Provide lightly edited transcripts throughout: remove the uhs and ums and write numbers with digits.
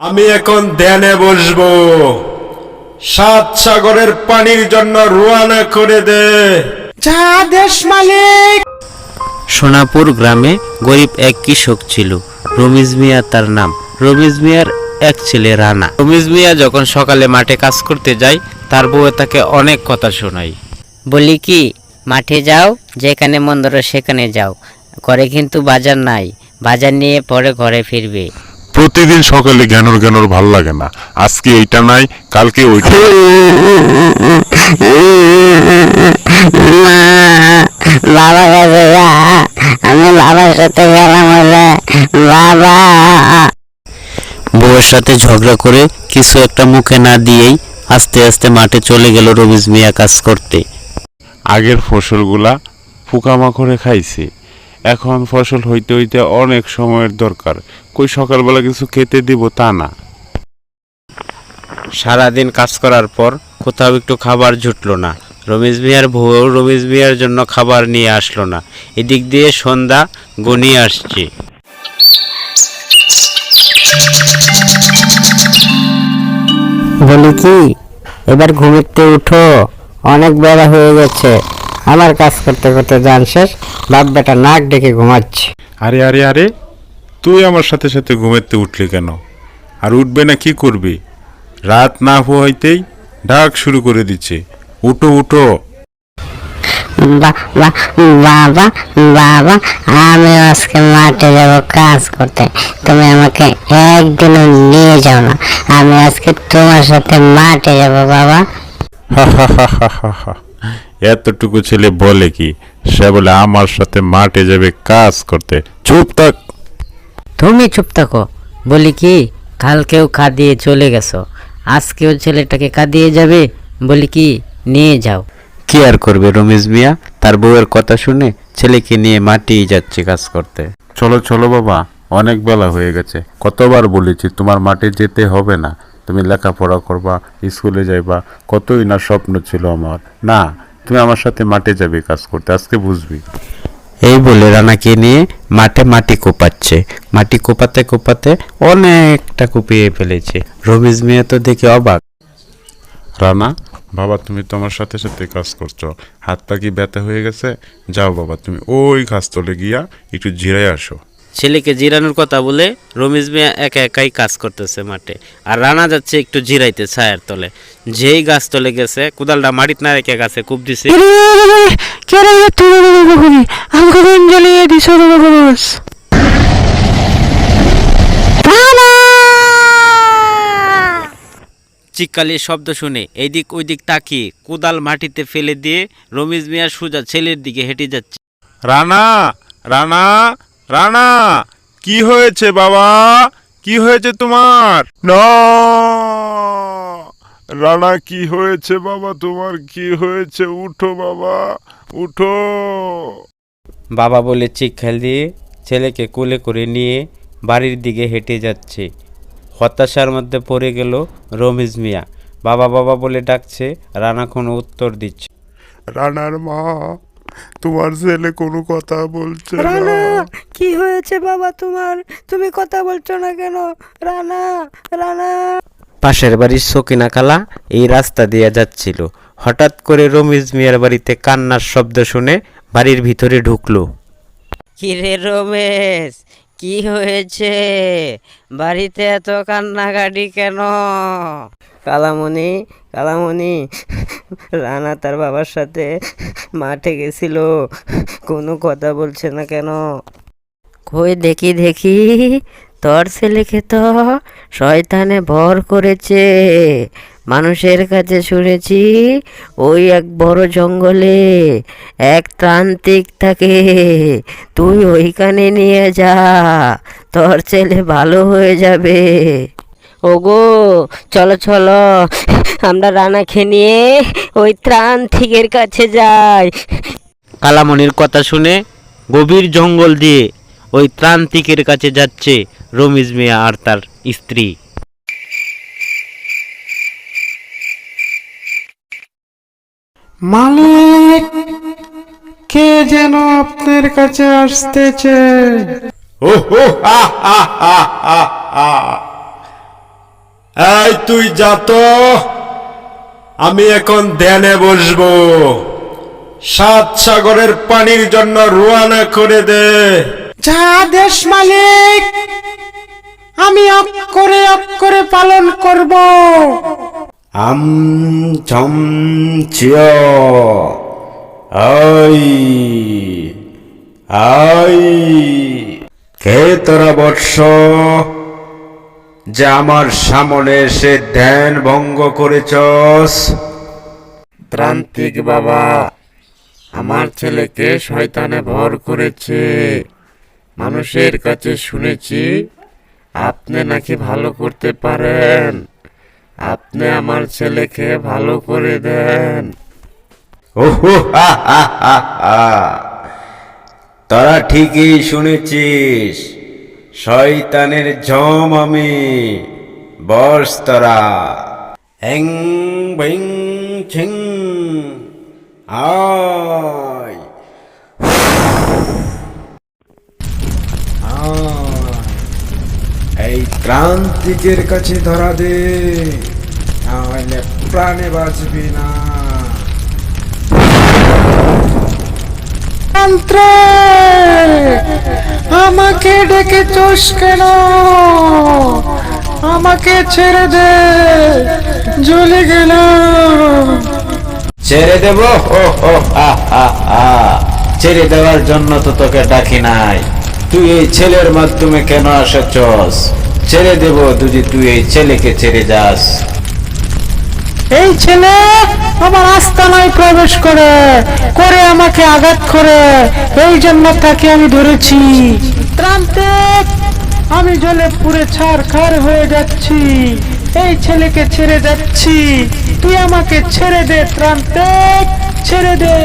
আমি এখন ধ্যানে বসবো। সাত সাগরের পানির জন্য রওনা করে দে। যা দেশ মালিক। সোনাপুর গ্রামে গরিব এক কৃষক ছিল, রমিজ মিয়া তার নাম। রমিজ মিয়ার এক ছেলে রানা। রমিজ মিয়া যখন সকালে মাঠে কাজ করতে যায়, তার বউ তাকে অনেক কথা শোনায়। বলি কি, মাঠে যাও, যেখানে মন ধরো সেখানে যাও, ঘরে কিন্তু বাজার নাই, বাজার নিয়ে পরে ঘরে ফিরবে। প্রতিদিন সকালে জ্ঞানর জ্ঞানর ভাল লাগে না, আজকে এইটা নাই, কালকে ওইটা। বাবা গেছে, আমি বাবার সাথে গেলাম বলে বাবা। বউয়ের সাথে ঝগড়া করে কিছু একটা মুখে না দিয়েই আস্তে আস্তে মাঠে চলে গেল রমিজ মিয়া কাজ করতে। আগের ফসলগুলা পোকামাকড়ে খাইছে, এখন ফসল হইতে হইতে অনেক সময়ের দরকার। কই সকালবেলা কিছু খেতে দিব তা না। সারাদিন কাজ করার পর কোথাও একটু খাবার জুটলো না। রমিজ মিয়ার বউ রমিজ মিয়ার জন্য খাবার নিয়ে আসলো না। এদিক দিয়ে সন্ধ্যা ঘনিয়ে আসছে। বলি কি, এবার ঘুমিতে উঠো, অনেক বেলা হয়ে গেছে। আমার কাজ করতে করতে জান শেষ, বাপ বেটা নাক ডেকে ঘুমাচ্ছে। আরে আরে আরে, তুই আমার সাথে সাথে ঘুমেতে উঠলি কেন? আর উঠবে না কি করবি? রাত না হইতেই ডাক শুরু করে দিচ্ছে, উঠো উঠো। বাবা বাবা, আমি আজকে মাঠে যাব কাজ করতে, তুমি আমাকে একদিনও নিয়ে যাও না। আমি আজকে তোমার সাথে মাঠে যাব বাবা। এতটুকু ছেলে বলে কি? সে বলে আমার সাথে মাঠে যাবে কাজ করতে। চুপ থাক। তুমি চুপ থাকো। বলি কি, কালকেও কাঁদিয়ে চলে গেছো, আজকেও ছেলেটাকে কাঁদিয়ে যাবে? বলি কি, নিয়ে যাও। কি আর করবে রমিজ মিয়া, তার বউয়ের কথা শুনে ছেলেকে নিয়ে মাঠেই যাচ্ছে কাজ করতে। চলো চলো বাবা, অনেক বেলা হয়ে গেছে। কতবার বলেছি তোমার মাঠে যেতে হবে না, তুমি লেখাপড়া করবা, স্কুলে যাইবা, কতই না স্বপ্ন ছিল আমার। না, তুমি আমার সাথে মাঠে যাবে কাজ করতে, আজকে বুঝবি। এই বলে রানাকে নিয়ে মাঠে মাটি কোপাচ্ছে। মাটি কোপাতে কোপাতে অনেকটা কুপিয়ে ফেলেছে। রমিজ মিয়া তো দেখে অবাক। রানা বাবা, তুমি তো আমার সাথে সাথে কাজ করছো, হাত পা কি ব্যথা হয়ে গেছে? যাও বাবা, তুমি ওই গাছতলে গিয়া একটু জিরাই আসো। ছেলেকে জিরানোর কথা বলে রমিজ মিয়া একা একাই কাজ করতেছে মাঠে, আর রানা যাচ্ছে একটু জিরাইতে ছায়ার তলে। যেই গাছ তলে গেছে, কোদালটা মাটিত না রেখে গাছে কূপ দিছে। চিৎকারের শব্দ শুনে এইদিক ওইদিক তাকিয়ে কোদাল মাটিতে ফেলে দিয়ে রমিজ মিয়া সোজা ছেলের দিকে হেঁটে যাচ্ছে। রানা রানা রানা, কি হয়েছে বাবা? কি হয়েছে তোমার? না রানা, কি হয়েছে বাবা? তোমার কি হয়েছে? উঠো বাবা, উঠো। বাবা বলে চিৎকার দিয়ে ছেলেকে কোলে করে নিয়ে বাড়ির দিকে হেঁটে যাচ্ছে। হতাশার মধ্যে পড়ে গেল রমিজ মিয়া। বাবা বাবা বলে ডাকছে, রানা কোনো উত্তর দিচ্ছে। রানার মা, তোমার ছেলে কোনো কথা বলছে না। রানা, কি হয়েছে বাবা তোমার? তুমি কথা বলছো না কেন? রানা রানা। পাশের বাড়ির সকিনা খালা এই রাস্তা দিয়ে যাচ্ছিল। হঠাৎ করে রমিজ মিয়ার বাড়িতে কান্নার শব্দ শুনে বাড়ির ভিতরে ঢুকলো। কিরে রমেশ, কি হয়েছে? বাড়িতে এত কান্নাকাটি কেন? কালামণি, কালামণি, রানা তার বাবার সাথে মাঠে গেছিল, কোনো কথা বলছে না কেন? কই দেখি দেখি, তোর ছেলেকে তো শয়তানে ভর করেছে। মানুষের কাছে শুনেছি ওই এক বড় জঙ্গলে এক তান্ত্রিক থাকে, তুই ওইখানে নিয়ে যা, তোর ছেলে ভালো হয়ে যাবে। ওগো, চলো চলো, আমরা রানাকে নিয়ে ওই তান্ত্রিকের কাছে যাই। কালামণির কথা শুনে গভীর জঙ্গল দিয়ে ওই তান্ত্রিকের কাছে যাচ্ছে রমিজ মিয়া আর তার স্ত্রী। মালিক, কে যেন আপনার কাছে আসতেছে। ও হো, হা, হা, হা, হা। এই তুই যা তো, আমি এখন ধ্যানে বসবো। 7 সাগরের পানির জন্য রওনা করে দে। যা আদেশ মালিক, আমি অক্ষরে পালন করব। আম ঝম চিয় আই আই। কে তোরা বৎস, যে আমার সামনে এসে ধ্যান ভঙ্গ করেছস? ত্রান্তিক বাবা, আমার ছেলেকে শয়তানে ভর করেছে। মানুষের কাছে শুনেছি আপনি নাকি ভালো করতে পারেন। আপনি আমার ছেলেকে ভালো করে দেন। ওহো হা হা হা হা। তোরা ঠিকই শুনেছিস, শয়তানের জম আমি। বস তোরা। হেং বিং ছিং আয় এই ক্রান্তিকের কাছে ধরা দে, নাহলে প্রাণে বাঁচবি না। আমাকে ডেকেছস কেন? আমাকে ছেড়ে দে, জ্বলে গেলাম। ছেড়ে দেব? হো হো হা হা হা। ছেড়ে দেওয়ার জন্য তো তোকে ডাকি নাই। তুই এই ছেলের মাধ্যমে কেন এসেছস? ছেড়ে দেব যদি তুই এই ছেলেকে ছেড়ে যাস। এই ছেলে আমার আস্তানায় প্রবেশ করে আমাকে আঘাত করে, এই জন্য তাকে আমি ধরেছি। ত্রান্তিক, আমি জলে পুড়ে ছারখার হয়ে যাচ্ছি। এই ছেলেকে ছেড়ে যাচ্ছি, তুই আমাকে ছেড়ে দে ত্রান্তিক, ছেড়ে দে।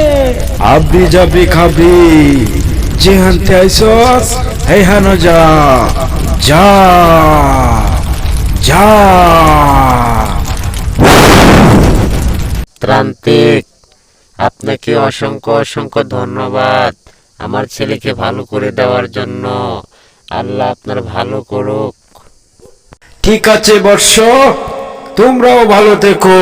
আবি যাবি খাবি, যে হানতে আইসস এই হানো যা যা যা। ত্রান্তিক, আপনাকে অসংখ্য অসংখ্য ধন্যবাদ আমার ছেলেকে ভালো করে দেওয়ার জন্য। আল্লাহ আপনার ভালো করুক। ঠিক আছে বর্ষ, তোমরাও ভালো থেকো।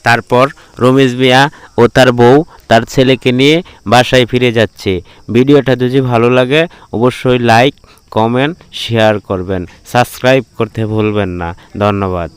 তারপর রমেশ মিয়া ও তার বউ তার ছেলেকে নিয়ে বাসায় ফিরে যাচ্ছে। ভিডিওটা যদি ভালো লাগে অবশ্যই লাইক, কমেন্ট, শেয়ার করবেন, সাবস্ক্রাইব করতে ভুলবেন না। ধন্যবাদ।